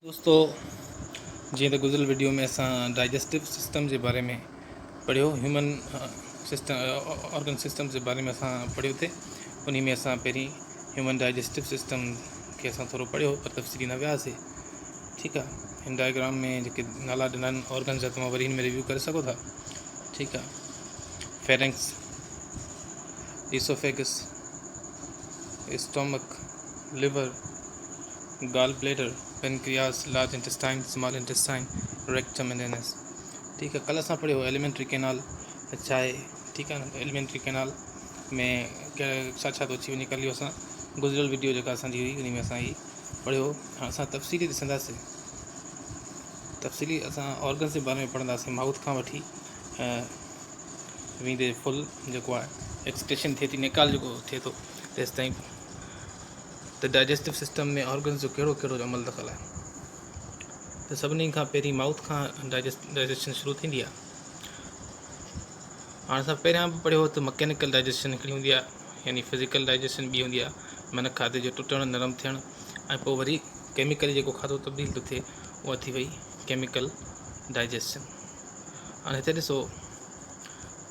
दोस्तों जी तो गुज़िरियल वीडियो में असां डाइजेस्टिव सिस्टम के बारे में पढ़ियो ह्यूमन सिस्टम ऑर्गन सिस्टम के बारे में असां पढ़ियो थे। उन में असां पहिरीं ह्यूमन डाइजेस्टिव सिस्टम के असां थोरो पढ़ियो पर तफ़सीली न वियासीं। ठीक है, हिन डायग्राम में जेके नाला ॾिना आहिनि ऑर्गन जा तव्हां वरी हिन में रिव्यू करे सघो था। ठीक है, pharynx, oesophagus, stomach, liver, gall bladder, pancreas, large intestine, small intestine, rectum and anus. ठीक है, कल असां पढ़ियो एलिमेंट्री कैनाल चाहे। ठीक है न, एलिमेंट्री कैनाल में छा छा थो अची वञे। कल असां गुज़िरियल वीडियो जेका असांजी हुई उन में असां ही पढ़ियो। हाणे असां तफ़सीली ॾिसंदासीं, तफ़सीली असां ऑर्गन्स जे बारे में पढ़ंदासीं। माउथ खां वठी वेंदे फुल जेको आहे एक्सक्रेशन थिए थी, निकाल जेको थिए थो तेसि ताईं त डाइजेस्टिव सिस्टम में ऑर्गन्स जो कहिड़ो कहिड़ो अमल दख़ल आहे। त सभिनी खां पहिरीं माउथ खां डाइजेशन शुरू थींदी आहे। हाणे असां पहिरियां बि पढ़ियो त मैकेनिकल डाइजेशन हिकिड़ी हूंदी आहे, यानी फिज़िकल डाइजेशन ॿी हूंदी आहे, माना खाधे जो टुटणु नरम थियणु, ऐं पोइ वरी केमिकली जेको खाधो तब्दील थो थिए उहा थी वई केमिकल डाइजेशन। हाणे हिते ॾिसो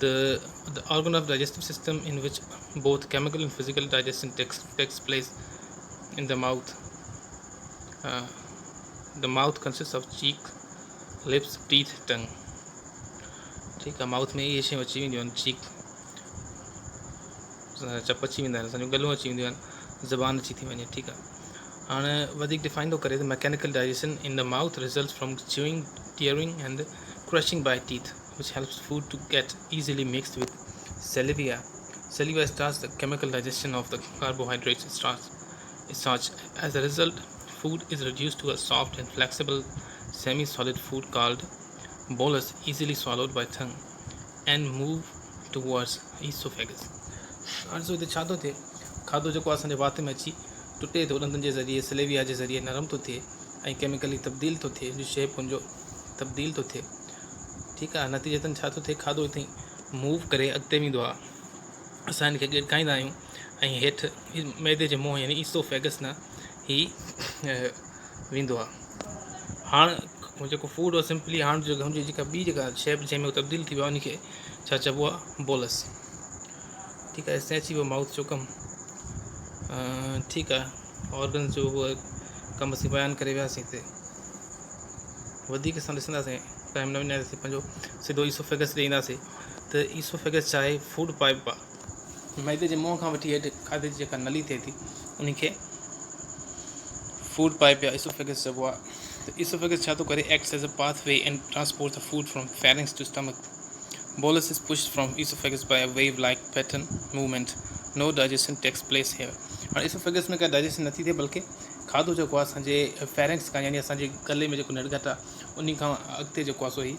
the organ of digestive system in which both chemical and physical digestion takes place in the mouth. The mouth consists of cheek, lips, teeth, tongue. ठीक है, माउथ में ये शयूं अची वेंदियूं आहिनि। चीक चप अची वेंदा आहिनि, असांजो गलो अची वेंदियूं आहिनि, ज़बान अची थी वञे। ठीकु आहे, हाणे वधीक डिफाइन थो करे त mechanical digestion in the mouth results from chewing, tearing and crushing by teeth which helps food to get easily mixed with saliva. Saliva starts the chemical digestion of the carbohydrates starch. As a result, food is reduced to a soft and flexible semi-solid food called bolus, easily swallowed by tongue and move towards esophagus. हाणे सो हिते छा थो थिए, खाधो जेको असांजे वात में अची टुटे थो ॾंदनि जे ज़रिए, सलेविया जे ज़रिए नरम थो थिए ऐं केमिकली तब्दील थो थिए, जो शेप हुनजो तब्दील थो थिए। ठीकु आहे, नतीजतन छा थो थिए, खाधो हिते मूव करे अॻिते वेंदो आहे, असां हिनखे गिड़काईंदा आहियूं ऐं हेठि मैदे जे मुंहुं यानी ईसोफेगस न ही वेंदो आहे। हाणे जेको फूड आहे सिंपली हाणे जो हुनजी जेका ॿी जेका शेप जंहिंमें उहो तब्दील थी वियो आहे उनखे छा चइबो आहे, बोलस। ठीकु आहे, हिते अची वियो माउथ जो कमु। ठीकु आहे, ऑर्गन्स जो उहो कमु असीं बयानु करे वियासीं। हिते वधीक असां ॾिसंदासीं, टाइम न विञाईंदासीं, पंहिंजो सिधो ईसोफेगस ॾे ईंदासीं त ईसोफेगस छा आहे, फूड पाइप आहे। मैदे जे मुंहं खां वठी हेठि खाधे जी जेका नली थिए थी उनखे फूड पाइप या ईसोफेगस चइबो आहे। त ईसोफेगस छा थो करे, acts as a pathway and transport the food from pharynx to stomach. Bolus is pushed from esophagus by a wave-like pattern movement. No digestion takes place here. हाणे oesophagus में का डाइजेशन नथी थिए, बल्कि खाधो जेको आहे असांजे फेरिंग्स खां यानी असांजे गले में जेको नड़गट आहे उन खां अॻिते जेको आहे सो ही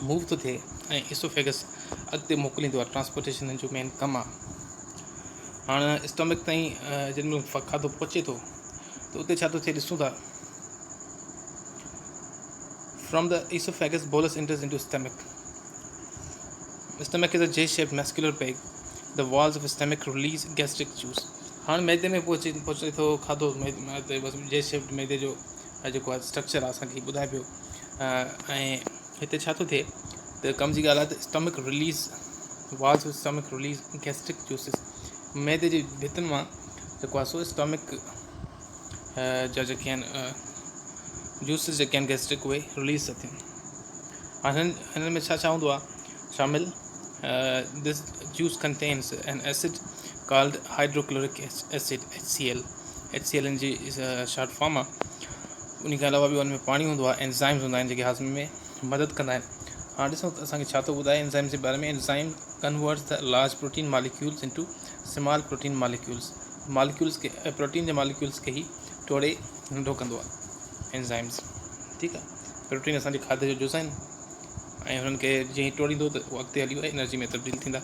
मूव थो थिए ऐं ईसोफेगस अॻिते मोकिलींदो आहे। ट्रांसपोर्टेशन जो मेन कमु आहे। हाणे स्टमक ताईं जंहिंमहिल खाधो पहुचे थो त उते छा थो थिए, ॾिसूं था। From the oesophagus bolus enters into stomach. Stomach is a J-shaped muscular bag. The walls of stomach release gastric juice. हाणे मैदे में पहुचे थो खाधो, जे शेप्ड मैदे जो जेको आहे स्ट्रक्चर आहे असांखे ॿुधाए पियो। ऐं हिते छा थो थिए त कम जी ॻाल्हि आहे त stomach release, walls of stomach release gastric juices. मैदे जी भितुनि मां जेको आहे सो स्टमक जा जेके आहिनि जूसिस जेके आहिनि गैस्ट्रिक, उहे रिलीज़ था थियनि। हाणे हिन में छा छा हूंदो आहे शामिल। This juice contains an acid called hydrochloric acid, HCl. HCl in ji is a short form आहे। उन खां अलावा बि उन में पाणी हूंदो आहे, एंजाइम्स हूंदा आहिनि जेके हाज़मे में मदद कंदा आहिनि। हाणे ॾिसूं त असांखे छा थो ॿुधाए एंजाइम जे बारे में। Enzyme converts the large protein molecules into small protein molecules. Molecules के प्रोटीन जे मॉलिक्यूल्स खे ई टोड़े नंढो कंदो आहे एंजाइम्स। ठीकु आहे, प्रोटीन असांजे खाधे जो जुज़ आहिनि ऐं हुननि खे जीअं ई टोड़ींदो त उहो अॻिते हली करे एनर्जी में तब्दील थींदा।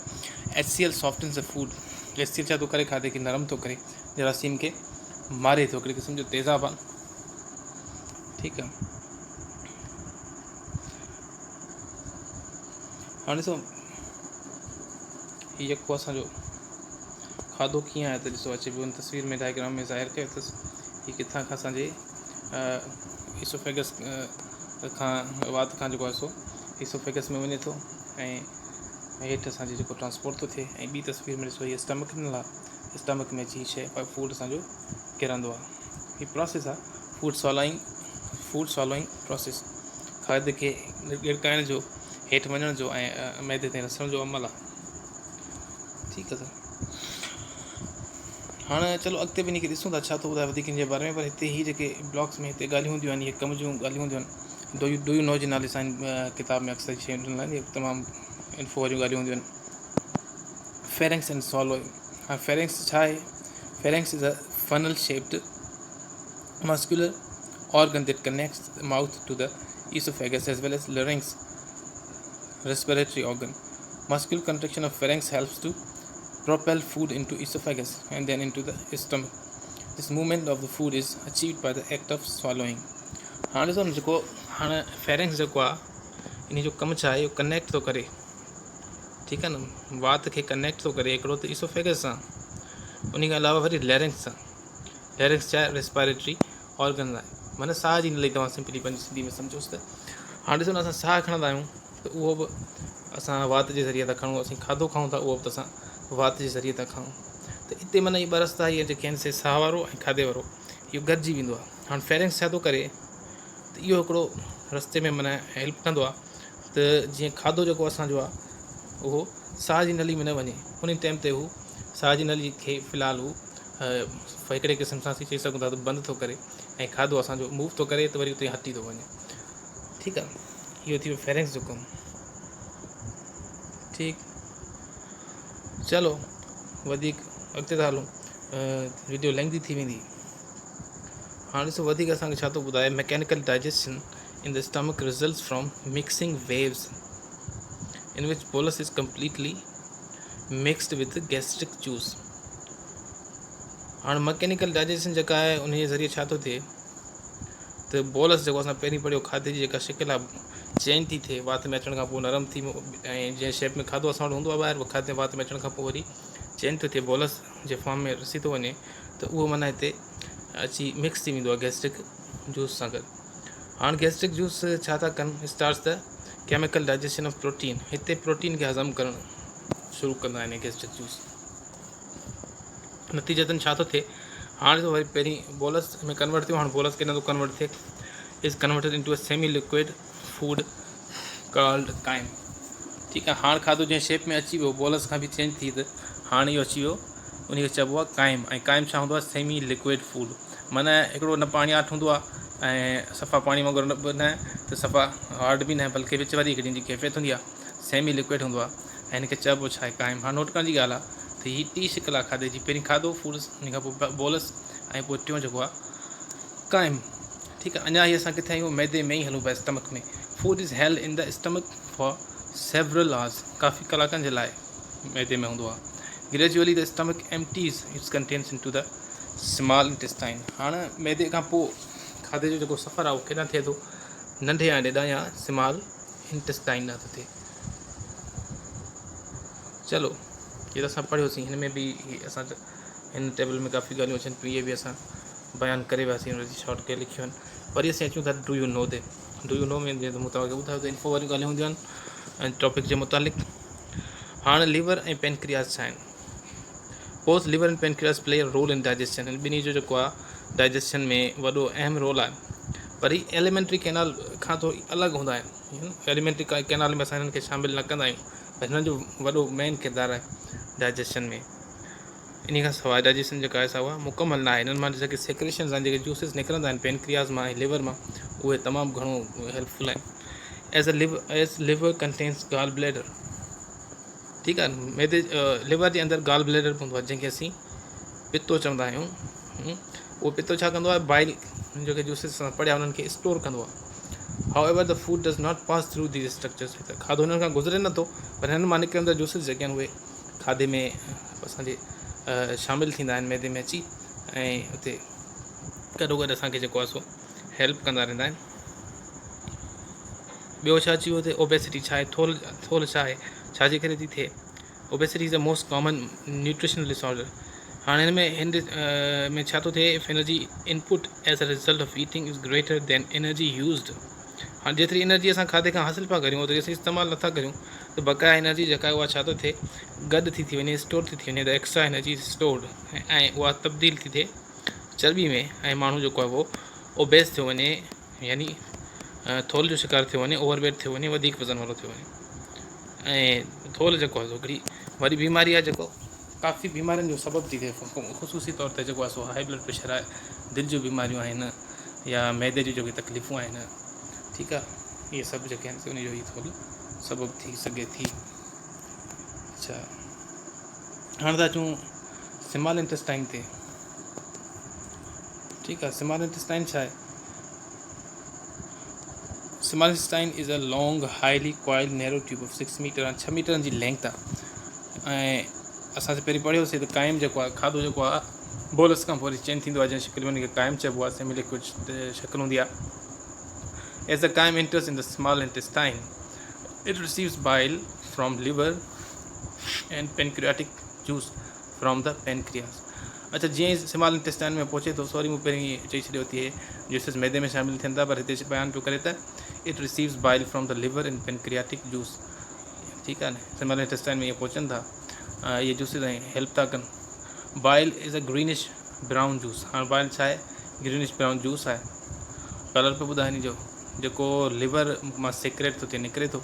HCl softens the food. HCl छा थो करे, खाधे खे नरम थो करे, जरासीम खे मारे थो, हिकिड़े क़िस्म जो तेज़ाब आहे। ठीकु आहे, हाणे ॾिसो हीअ यको असांजो खाधो कीअं आहे त ॾिसो अचे पियो, तस्वीर में डायग्राम में ज़ाहिर कयो अथसि। हीअ किथां खां असांजे इसोफेगस खां वात खां जेको आहे सो इसोफेगस में वञे थो ऐं हेठि असांजो जेको ट्रांसपोर्ट थो थिए। ऐं ॿी तस्वीर में ॾिसो हीअ स्टमक ॾिनल आहे, स्टमक में अची शइ फूड असांजो किरंदो आहे। हीअ प्रोसेस आहे फूड सॉलोइंग प्रोसेस, खाधे खे गिरकाइण जो, हेठि वञण जो ऐं मैदे ताईं रसण जो अमल आहे। ठीकु आहे सर, हाणे चलो अॻिते वञी करे ॾिसूं था छा थो ॿुधाए वधीक इन जे बारे में। पर हिते ही जेके ब्लॉग्स में हिते ॻाल्हियूं हूंदियूं आहिनि, इहे कम जूं ॻाल्हियूं हूंदियूं आहिनि। डू यू नो जे नाले सां किताब में अक्सर शयूं ॾिनल आहिनि, इहे तमामु इंफो वारियूं ॻाल्हियूं हूंदियूं आहिनि। Pharynx and सॉलोइंग। हाँ, फेरेंक्स छा आहे? Pharynx is a funnel shaped muscular organ that connects the mouth to the esophagus as well as larynx, respiratory organ. Muscular contraction of pharynx helps to propel food into esophagus and then into the stomach. This movement of the food is achieved by the act of swallowing. हाणे ॾिसो न, जेको हाणे pharynx जेको आहे इन जो कमु छा आहे, इहो कनेक्ट थो करे, ठीकु आहे न, वात खे कनेक्ट थो करे हिकिड़ो त इसोफेगस सां, उन खां अलावा वरी लैरिंक्स सां। लैरिंक्स छा आहे? रेस्पायरेटरी ऑर्गन आहे, माना साह जी नली। तव्हां सिंपली पंहिंजी सिंधी में सम्झोसि त हाणे ॾिसो न, असां साह खणंदा आहियूं त उहो बि असां वात जे ज़रिए था खणूं, असीं खाधो खाऊं था उहो बि असां वात जे ज़रिए था खाऊं। त हिते माना इहे ॿ रस्ता इहे जेके आहिनि से साह वारो ऐं खाधे वारो, इहो गॾिजी वेंदो आहे। हाणे फेरेंक्स छा थो करे त इहो हिकिड़ो रस्ते में माना हेल्प कंदो आहे त जीअं खाधो जेको असांजो आहे उहो साह जी नली में न वञे, उन टाइम ते हू साह जी नली खे फ़िलहालु हू हिकिड़े क़िस्म सां असीं चई सघूं था त बंदि थो करे ऐं खाधो असांजो मूव थो करे त वरी उते हटी थो वञे। ठीकु आहे, इहो थी वियो फेरेंक्स जो कमु। ठीकु, चलो वधीक अॻिते था हलूं, वीडियो लेंथी थी वेंदी। हाणे ॾिसो वधीक असांखे छा थो ॿुधाए, mechanical digestion in the stomach results from mixing waves in which bolus is completely mixed with gastric juice. हाणे मैकेनिकल डाइजेशन जेका आहे उन जे ज़रिए छा थो थिए त बोलस जेको असां पहिरीं पढ़ियो, खाधे जी जेका शिकिल आहे चेंज थी थिए, वात में अचण खां पोइ नरम थी, ऐं जंहिं शेप में खाधो असां वटि हूंदो आहे ॿाहिरि, उहो खाधे वात में अचण खां पोइ वरी चेंज थो थिए, बोलस जे फॉर्म में रसी थो वञे, त उहो माना हिते अची मिक्स थी वेंदो आहे गैस्ट्रिक जूस सां गॾु। हाणे गैस्ट्रिक जूस छा था कनि? Starts the chemical digestion of protein. हिते प्रोटीन खे हज़म करणु शुरू कंदा आहिनि गैस्ट्रिक जूस। नतीजतन छा थो थिए, हाणे तो वरी पहिरीं बोलस में कन्वर्ट थियो, हाणे बोलस केॾां थो कन्वर्ट थिए, is converted into a semi liquid food called chyme. ठीकु आहे, हाणे खाधो जंहिं शेप में अची वियो, बोलस खां बि चेंज थी, त हाणे इहो अची वियो, उनखे चइबो आहे काइम। ऐं काइम छा हूंदो आहे? सेमी लिक्विड फूड, माना हिकिड़ो न पाणियाठ हूंदो आहे ऐं सफ़ा पाणी वांगुरु न आहे, त सफ़ा हार्ड बि न आहे, बल्कि विच वारी हिकिड़ी जी कैफ़ियत हूंदी आहे, सेमी लिक्विड हूंदो आहे, ऐं हिनखे चइबो छा आहे? काइम। हाणे नोट करण जी ॻाल्हि आहे त हीअ टी शिकिल आहे खाधे जी, पहिरीं खाधो फूड, उन खां पोइ बोलस, ऐं पोइ टियों जेको आहे काइम। ठीकु आहे, अञा हीअ असां किथे आहियूं? मैदे में ई हलूं पिया, स्टमक में। Food is held in the stomach for several hours, काफ़ी कलाकनि जे लाइ मैदे में हूंदो आहे। Gradually the stomach empties its contents in to the small intestine. हाणे मैदे खां पोइ खाधे जो जेको सफ़र आहे उहो केॾांहुं थिए थो? नंढे या ॾेढा या स्मॉल इंटेस्टाइन ॾांहुं थो थिए। चलो ये तो असां पढ़ियोसीं, हिन में बि असां हिन टेबल में काफ़ी ॻाल्हियूं अचनि पियूं, इहे बि असां बयानु करे वियासीं, हुन जी शॉर्ट के लिखियूं आहिनि। वरी असीं अचूं था डू यू नो ते। डू यू नो में जीअं त मूं तव्हांखे ॿुधायो त इंफो वारियूं ॻाल्हियूं हूंदियूं आहिनि ऐं टॉपिक जे मुतालिक़। हाणे लिवर ऐं पेनक्रियास छा आहिनि? Both liver and pancreas play a role in digestion. ॿिन्ही जो जेको आहे डाइजेशन में वॾो अहम रोल आहे, पर ही एलिमेंट्री कैनाल खां थोरी अलॻि हूंदा आहिनि। एलिमेंट्री कैनाल में असां हिननि खे शामिलु न कंदा आहियूं, पर हिननि जो वॾो मेन किरदारु आहे डाइजेशन में। इन खां सवाइ डाइजेशन जेका आहे उहा मुकमल न आहे। हिननि मां जेके सेक्रेशन्स आहिनि, जेके जूसिस निकिरंदा आहिनि पेनक्रियास मां ऐं लिवर मां, उहे तमामु घणो हेल्पफुल आहिनि। As liver contains gall bladder. ठीकु आहे, मैदे लिवर जे अंदरि गाल ब्लैडर हूंदो आहे, जंहिंखे असीं पितो चवंदा आहियूं। उहो पितो छा कंदो आहे? बाइल जेके जूसिस असां पढ़िया उन्हनि खे स्टोर कंदो आहे। However the food does not pass through these structures. खाधो हिननि खां गुज़रे नथो, पर हिननि मां निकिरंदड़ जूसिस जेके आहिनि उहे खाधे में असांजे शामिलु थींदा आहिनि मैदे में अची, ऐं हुते गॾो गॾु असांखे जेको आहे सो हेल्प कंदा रहंदा आहिनि। ॿियो छा अची वियो हिते? ओबेसिटी छा आहे? थोल छा आहे? छाजे करे थी थिए? Obesity is the most common nutritional disorder. हाँ हिन में छा थो थिए, if energy input as a result of eating is greater than energy used. हाँ जेतिरी एनर्जी असां खाधे खां हासिल पिया करियूं ओतिरी असीं इस्तेमालु नथा करियूं, त बक़ाया एनर्जी जेका आहे उहा छा थो थिए, गॾु थी वञे, स्टोर थी वञे, त एक्स्ट्रा एनर्जी स्टोर्ड ऐं उहा तब्दील थी थिए चर्बी में, ऐं माण्हू जेको आहे उहो ओबेस थियो वञे, यानी थोल जो शिकार थियो वञे, ओवरवेट थियो वञे, वधीक वज़न वारो थियो वञे। ऐं थोल जेको आहे हिकिड़ी वॾी बीमारी आहे जेको काफ़ी बीमारियुनि जो सबबु थी थिए, ख़ुशूसी तौर ते जेको आहे सो हाई ब्लड प्रेशर आहे, दिलि जूं बीमारियूं आहिनि, या मैदे जूं जेके तकलीफ़ूं आहिनि, ठीकु आहे, इहे सभु जेके आहिनि उन जो ई थोरो सबबु थी सघे थी। अच्छा, हाणे था अचूं स्मॉल इंटेस्टाइन ते। ठीकु आहे, स्मॉल इंटेस्टाइन छा आहे? Small intestine is a long highly coiled narrow tube of 6 metre, 6 मीटरनि जी लेंथ आहे। ऐं असां पहिरीं पढ़ियोसीं त काइम जेको आहे, खाधो जेको आहे बोलस खां पोइ वरी चेंज थींदो आहे, जंहिं शिकिल में उनखे काइम चइबो आहे, सेमी लिक्विड शक्ल हूंदी आहे। As the chyme enters in the small intestine, it receives bile from liver and pancreatic juice from the pancreas. अच्छा, जीअं ई स्मॉल इंटेस्टाइन में पहुचे थो, सॉरी मूं पहिरीं चई छॾियो थी, जूसिस मैदे में शामिलु थियनि था, पर हिते बयानु पियो करे त it receives bile from the liver and pancreatic juice. ठीकु आहे न, स्मॉल इंटेस्टाइन में इहे पहुचनि था, इहे जूसिस ऐं हेल्प था कनि। Bile is a greenish brown juice. हाणे बाइल छा आहे? ग्रीनिश ब्राउन जूस आहे। कलर पियो ॿुधाए हिन जो, जेको लिवर मां सेक्रेट थो थिए, निकिरे थो,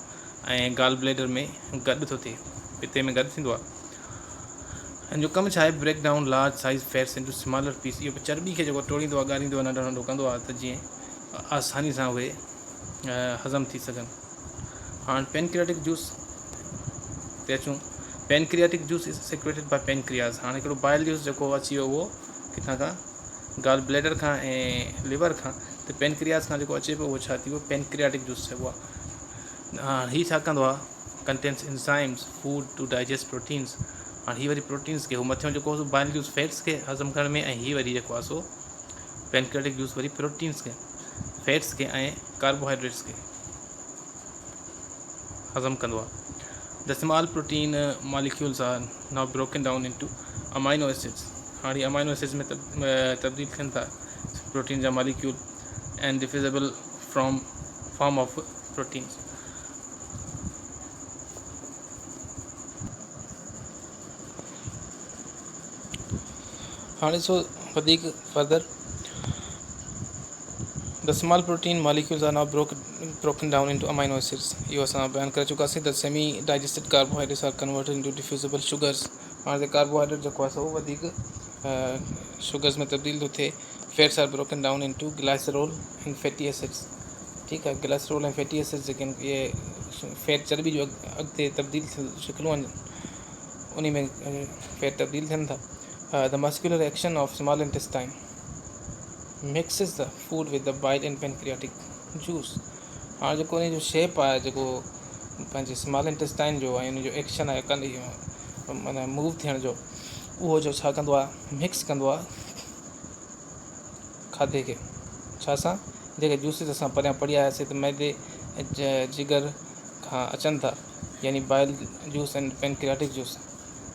ऐं गाल ब्लैडर में गॾु थो थिए, पिते में गॾु थींदो आहे। ऐं जो कमु छा आहे, break down large size fats into smaller piece. इहो चर्बी खे जेको टोड़ींदो आहे, ॻारींदो आहे, नंढो नंढो कंदो आहे, त जीअं आसानी सां उहे हज़म थी सघनि। हाणे पेनक्रियाटिक जूस ते अचूं। Pancreatic juice is secreted by pancreas. हाणे हिकिड़ो बाइल जूस जेको अची वियो, उहो किथां खां? गाल ब्लैडर खां ऐं लिवर खां। त पेनक्रियास खां जेको अचे पियो, उहो छा थी वियो? पेनक्रियाटिक जूस चइबो आहे। हाणे हीअ छा कंदो आहे? Contents enzymes food to digest proteins. हाणे हीअ वरी प्रोटीन्स खे, उहो मथियों जेको बाइल जूस फैट्स खे हज़म करण में, ऐं हीअ वरी जेको आहे सो पेनक्रियाटिक जूस वरी प्रोटीन्स खे, फैट्स खे ऐं कार्बोहाइड्रेट्स खे हज़म कंदो आहे। The small protein molecules are now broken down into amino acids. हाणे अमाइनो एसिड्स में तब्दील थियनि था प्रोटीन जा molecule, and diffusible from form of proteins. हाणे ॾिसो वधीक further, the small protein molecules are now broken down into amino acids। इहो असां बयानु करे चुकासीं। The semi digested carbohydrates R converted into diffusible sugars. हाणे कार्बोहाइड्रेट जेको आहे सो वधीक शुगर्स में तब्दील थो थिए। Fats are broken down into glycerol and fatty acids. ठीकु आहे, ग्लाइसरोल ऐं फैटी एसिड्स जेके आहिनि, इहे फैट चर्बी जो अॻिते तब्दील थियल शिकिलूं आहिनि, उन में फैट तब्दील थियनि था। The muscular action of small intestine mixes the food with the bile and pancreatic juice. हाणे जेको उन जो शेप आहे, जेको पंहिंजे स्मॉल इंटेस्टाइन जो ऐं उन जो एक्शन आहे, माना मूव थियण जो, उहो जो छा कंदो आहे? मिक्स कंदो आहे खाधे खे। छा सां? जेके जूसिस असां परियां पढ़ी आयासीं त मैदे जिगर खां अचनि था, यानी bile juice and pancreatic juice,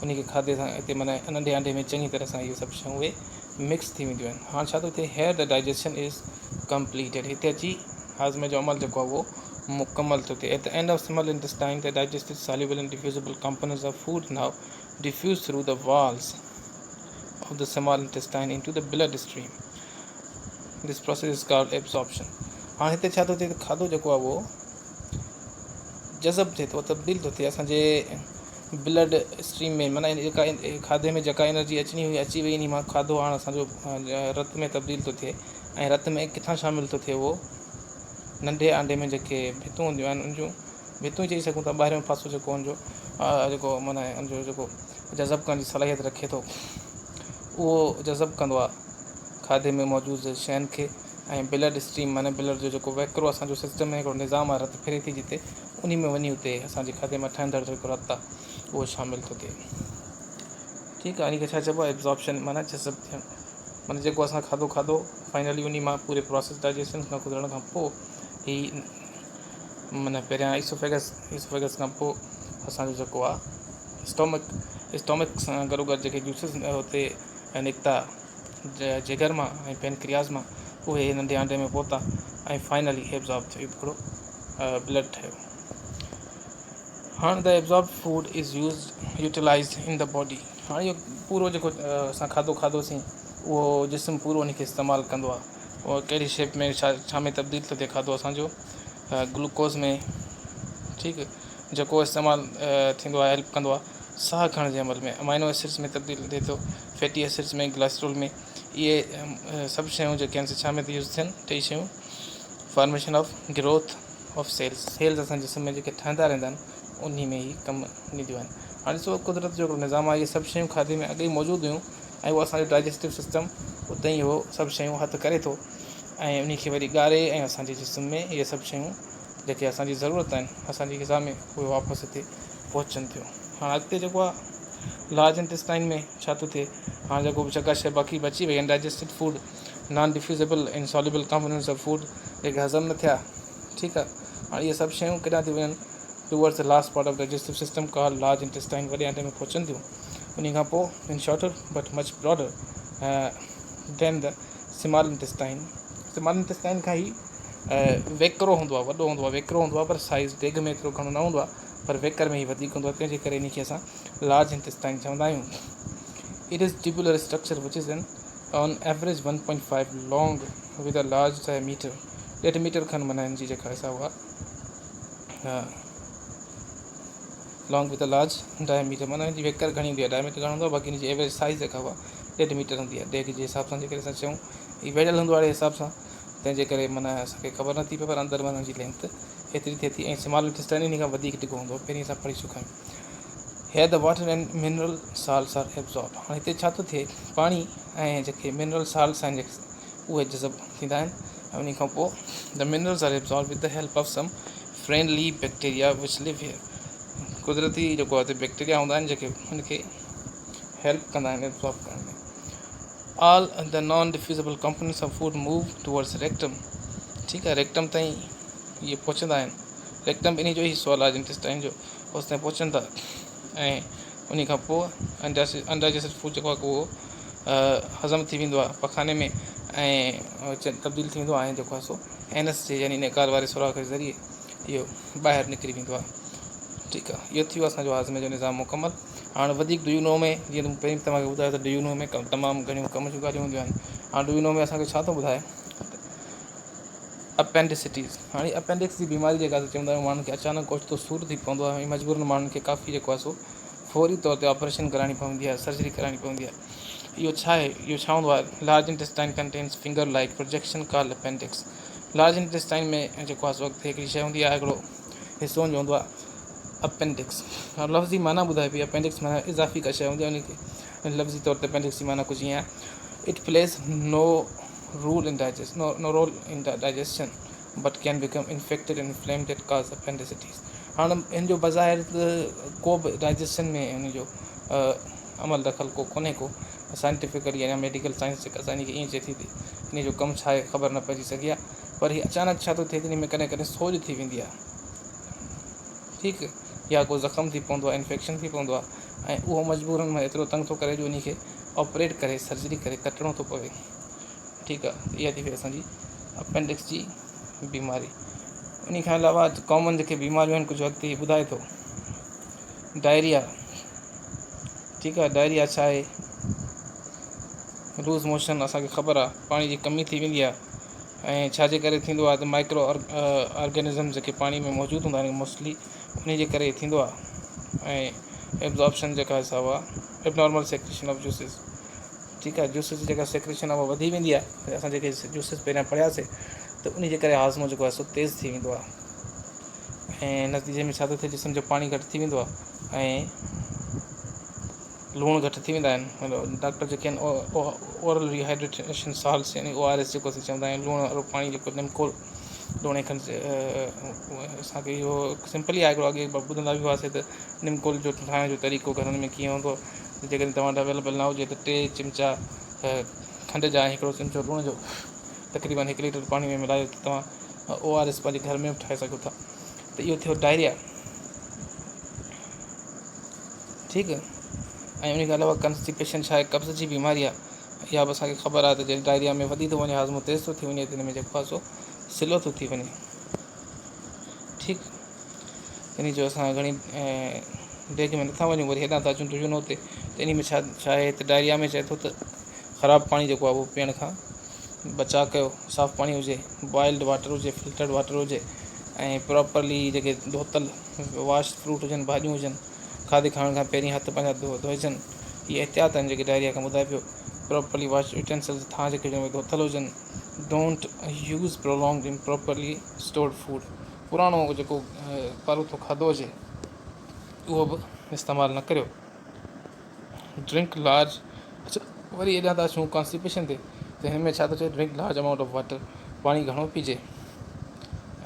उन खे खाधे सां हिते माना नंढे आंडे में चङी तरह सां इहे सभु शयूं उहे मिक्स थी वेंदियूं आहिनि। हाणे छा थो थिए? Here the digestion is completed. हिते अची हाज़मे जो अमल जेको आहे उहो मुकमल थो थिए। At the end of small intestine the digested soluble and diffusible components of food now diffuse through the walls of the small intestine into the blood stream. This process is called absorption. हाणे हिते छा थो थिए? खाधो जेको आहे उहो जज़ब थिए थो, तब्दील थो थिए असांजे ब्लड स्ट्रीम में, माना जेका खाधे में जेका एनर्जी अचणी हुई अची वई, इन मां खाधो हाणे असांजो रत में तब्दील थो थिए। ऐं रत में किथां शामिलु थो थिए? उहो नंढे आंडे में जेके भितूं हूंदियूं आहिनि, उनजूं भितूं चई सघूं था, ॿाहिरियों पासो जेको हुनजो जेको माना उनजो जेको जज़ब करण जी सलाहियत रखे थो, उहो जज़ब कंदो आहे खाधे में मौजूदु शयुनि खे। ऐं ब्लड स्ट्रीम, माना ब्लड जो जेको वहिकिरो असांजो सिस्टम में हिकिड़ो निज़ाम आहे, रत फिरे थी जिते, उन में वञी उते असांजे खाधे में ठहंदड़ जेको रत आहे उहो शामिलु थो थिए। ठीकु आहे, इन खे छा चइबो आहे? एब्ज़ॉर्प्शन, माना जज़ब थियणु। माना जेको असां खाधो फाइनली उन मां पूरे प्रोसेस डाइजेशन खां गुज़रण खां पोइ ही माना पहिरियां इसोफेगस खां पोइ असांजो जेको आहे स्टोमक सां गॾोगॾु जेके जूसिस हुते ऐं निकिता जिगर मां ऐं पेनक्रियास मां, उहे नंढे आंडे में पहुता ऐं फाइनली एब्ज़ॉर्ब थियो, हिकिड़ो ब्लड ठहियो। हाणे the absorb food is utilise in the body. हाणे इहो पूरो जेको असां खाधोसीं उहो जिस्म पूरो उन खे इस्तेमालु कंदो आहे। उहो कहिड़ी शेप में छा में तब्दील थो थिए खाधो असांजो, ग्लूकोज़ में, ठीकु, जेको इस्तेमालु थींदो आहे, हेल्प कंदो आहे साह खणण जे अमल में, अमाइनो एसिड्स में तब्दील थिए थो, फैटी एसिड्स में, ग्लाइस्ट्रोल में। इहे सभु शयूं जेके आहिनि छा में थी यूज़ थियनि, टई शयूं, formation of growth of cells असांजे जिस्म में जेके ठहंदा रहंदा आहिनि उन में ई कमु ॾींदियूं आहिनि। हाणे ॾिसो कुदरत जो हिकिड़ो निज़ाम आहे, इहे सभु शयूं खाधे में अॻे ई मौजूदु हुयूं ऐं उहो असांजो डाइजेस्टिव सिस्टम उते ई उहो सभु शयूं हथु करे थो ऐं उन खे वरी ॻारे ऐं असांजे जिस्म में इहे सभु शयूं जेके असांजी ज़रूरत आहिनि असांजी ग़िज़ा में उहे वापसि हिते पहुचनि थियूं। हाणे अॻिते जेको आहे लार्ज इंटेस्टाइन में छा थो थिए, हाणे जेको बि जेका शइ बाक़ी बची वई आहिनि digested food, non diffusible insoluble components of food जेके हज़म न थिया, ठीकु आहे। हाणे इहे सभु शयूं केॾांहुं थी वञनि, towards the last part of digestive system called large intestine, वॾे आंडे में पहुचनि थियूं। उन खां पोइ in shorter but much broader than the small intestine. Small intestine खां ई वेकिरो हूंदो आहे, वॾो हूंदो आहे, वेकिरो हूंदो आहे, पर साइज़ डेग में एतिरो घणो न हूंदो आहे, पर वेकर में ई वधीक हूंदो आहे, तंहिंजे करे इन खे असां लार्ज इंटेस्टाइन चवंदा आहियूं। It is tubular structure which is on average 1.5 long with a large diameter. 1.5 metre खनि माना हिन जी जेका हिसाब आहे long with a large diameter, माना हिनजी वेकर घणी हूंदी आहे, डायमीटर घणो हूंदो आहे, बाक़ी हिनजी एवरेज साइज़ जेका उहा 1.5 मीटर हूंदी आहे। डेग जे हिसाब सां जेकॾहिं असां चऊं हीअ वेड़ियल हूंदो आहे हिसाब सां, तंहिंजे करे माना असांखे ख़बर नथी पए, पर अंदरि माना जी लेंथ एतिरी थिए थी। ऐं स्मॉल इंटेस्टाइन इन खां वधीक डिघो हूंदो आहे, पहिरीं असां पढ़ी चुका आहियूं। Here the water and mineral salts are absorb. हाणे हिते छा थो थिए, पाणी ऐं जेके मिनरल साल्ट्स आहिनि जेके उहे जज़ब थींदा आहिनि ऐं उन खां पोइ the minerals are absorb with the help of some friendly bacteria which live here. कुदरती जेको आहे हिते बैक्टीरिया हूंदा आहिनि जेके हुनखे हेल्प कंदा आहिनि एब्ज़ॉर्ब करण में। All the non diffusible components of food move towards rectum, ठीकु आहे, रेक्टम ताईं इहे पहुचंदा आहिनि। रेक्टम इन जो ई हिसो आहे लार्ज इंटेस्टाइन जो, होसि ताईं पहुचनि था ऐं उन खां पोइ अनडाइजेस्टेड फूड जेको आहे उहो हज़म थी वेंदो आहे पखाने में ऐं तब्दील थी वेंदो आहे, ऐं जेको आहे सो एनस जे यानी नेकार वारे सुराख जे ज़रिए इहो ॿाहिरि निकिरी वेंदो आहे, ठीकु आहे। इहो थी वियो असांजो हाज़मे जो निज़ाम मुकमल। हाणे वधीक डयूनो में, जीअं पहिरीं तव्हांखे ॿुधायो त डयूनो में तमामु घणियूं कम जूं ॻाल्हियूं हूंदियूं आहिनि। हाणे डयूनो में असांखे छा थो ॿुधाए, अपेंडिसिटीज़। हाणे अपेंडिक्स जी बीमारी जेका चवंदा आहियूं, माण्हुनि खे अचानक ओचितो सूरु थी पवंदो आहे ऐं मजबूरन माण्हुनि खे काफ़ी जेको आहे सो फौरी तौर ते ऑपरेशन कराइणी पवंदी आहे, सर्जरी कराइणी पवंदी आहे। इहो छा आहे, इहो छा हूंदो आहे, large intestine contains finger like projection called appendix. Large intestine में जेको आहे सो अॻिते हिकिड़ी शइ हूंदी आहे, हिकिड़ो हिसो जो हूंदो आहे अपेंडिक्स। लफ़्ज़ी माना ॿुधाए पई, अपेंडिक्स माना इज़ाफ़ी का शइ हूंदी आहे, उनखे लफ़्ज़ी तौर ते अपेंडिक्स जी माना कुझु ईअं आहे, it plays no role in digestion but can become infected and inflamed that cause appendicitis. हाणे हिन जो बज़ाहिर को बि डाइजेशन में हिन जो अमल दख़ल को कोन्हे को साइंटिफिकली या मेडिकल साइंस जेका असां हिनखे ईअं चए थी इन जो कमु छा आहे ख़बर न पइजी सघी आहे, पर हीअ अचानक छा थो थिए हिन में कॾहिं कॾहिं सोज थी वेंदी आहे, ठीकु, या को ज़ख़म थी पवंदो आहे, इन्फेक्शन थी पवंदो आहे ऐं उहो मजबूरन में एतिरो तंग थो करे जो उन खे ऑपरेट करे सर्जरी करे कटणो थो पवे, ठीकु आहे। इहा थी वई असांजी अपेंडिक्स जी बीमारी। उन खां अलावा कॉमन जेके बीमारियूं आहिनि कुझु अॻिते ॿुधाए थो, डायरिया, ठीकु आहे। डायरिया छा आहे, लूज़ मोशन, असांखे ख़बर आहे पाणी जी कमी थी वेंदी आहे ऐं छाजे करे थींदो आहे त माइक्रो ऑर्गेनिज़म जेके पाणी में मौजूदु हूंदा आहिनि मोस्टली उन जे करे थींदो आहे ऐं एब्ज़ॉर्प्शन जेका हिसाब आहे एबनॉर्मल सेक्रेशन ऑफ जूसिस, ठीकु आहे। जूसिस जेका सेक्रेशन आहे उहा वधी वेंदी आहे, असां जेके जूसिस पहिरियां पढ़ियासीं त उन जे करे हाज़मो जेको आहे सो तेज़ थी वेंदो आहे ऐं नतीजे में छा थो थिए, जिस्म जो पाणी घटि थी वेंदो आहे ऐं लूण घटि थी वेंदा आहिनि। डॉक्टर जेके आहिनि ओरल रिहाइड्रेशन साल्ट्स यानी ORS जेको असीं चवंदा आहियूं, लूण वारो पाणी जेको निमकोल लूणे खनि, असांखे इहो सिंपल ई आहे, हिकिड़ो अॻे ॿुधंदा बि हुआसीं त निमकोल जो ठाहिण जो तरीक़ो घरनि में कीअं हूंदो, जेकॾहिं तव्हां वटि अवेलेबल न हुजे त 3 चिमिचा खंड जा ऐं हिकिड़ो चिमिचो लूण जो तक़रीबन 1 लीटर पाणी में मिलायो त तव्हां ORS पंहिंजे घर में बि ठाहे सघो था। त इहो थियो डायरिया, ठीकु। ऐं उन खां अलावा कंस्टिपेशन छा आहे, कब्ज़ जी बीमारी आहे, इहा बि असांखे ख़बर आहे त जॾहिं डायरिया में वधी थो वञे, हाज़मो तेज़ थो थी वञे, त हिन में जेको आहे सो सिलो थो थी वञे। ठीकु, इन जो असां घणी डेग में नथा वञूं, वरी हेॾां था अचूं टुयूं हुते, त इन में छा आहे त डायरिया में चए थो त ख़राबु पाणी जेको आहे उहो पीअण खां बचा कयो, साफ़ु पाणी हुजे, बॉइल्ड वाटर हुजे, फिल्टर्ड वाटर हुजे, ऐं प्रॉपरली जेके धोतल वॉश फ्रूट हुजनि, भाॼियूं हुजनि, खाधे खाइण खां पहिरीं हथ पंहिंजा धोइजनि। इहे एहतियात आहिनि जेके डायरिया खां ॿुधाए पियो। प्रॉपरली वॉश यूटेंसिल्स, थां जेके धोतल हुजनि। Don't use prolonged improperly stored food, पुराणो जेको परोथो खाधो हुजे उहो बि इस्तेमालु न करियो। ड्रिंक लार्ज, अच्छा वरी हेॾां था अचूं कॉन्स्टिपेशन ते, त हिन में छा थो चए, drink large amount of water, पाणी घणो पीजे,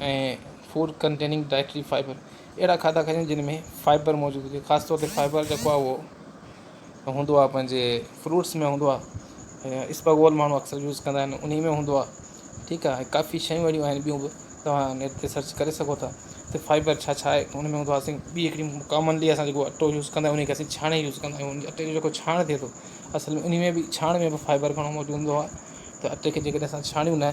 ऐं फूड कंटेनिंग डाइटरी फाइबर, अहिड़ा खाधा खाइजनि जिन में फाइबर मौजूदु हुजे। ख़ासि तौर ते फाइबर जेको आहे उहो हूंदो आहे पंहिंजे फ्रूट्स में हूंदो आहे, इस्बगोल माण्हू अक्सर यूज़ कंदा आहिनि, उन में हूंदो आहे। ठीकु आहे, काफ़ी शयूं अहिड़ियूं आहिनि ॿियूं बि, तव्हां नेट ते सर्च करे सघो था त फाइबर छा छा आहे हुन में हूंदो आहे। ॿी हिकिड़ी कॉमनली असां जेको अटो यूज़ कंदा आहियूं, उनखे असीं छाणे यूज़ कंदा आहियूं, उन अटे जो जेको छाण थिए थो, असल में उन में बि छाण में बि फाइबर घणो मौजूदु हूंदो आहे। त अटे खे जेकॾहिं असां छाणियूं न,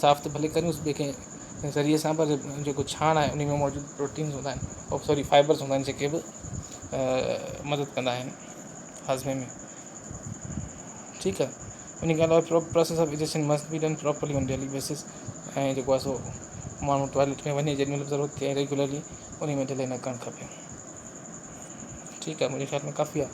साफ़ त भले करियूंसि ॿिए कंहिं ज़रिए सां, पर जेको छाण आहे उन में मौजूदु प्रोटीन्स हूंदा आहिनि, सॉरी फाइबर्स हूंदा आहिनि, जेके बि मदद कंदा आहिनि हाज़मे में। ठीकु आहे, उन खां अलावा process of digestion must be done properly on daily basis, ऐं जेको आहे सो माण्हू टॉयलेट में वञे जेॾी महिल ज़रूरत थिए रेगुलरली, उन में डिले न करणु खपे। ठीकु आहे, मुंहिंजे ख़्याल में काफ़ी आहे।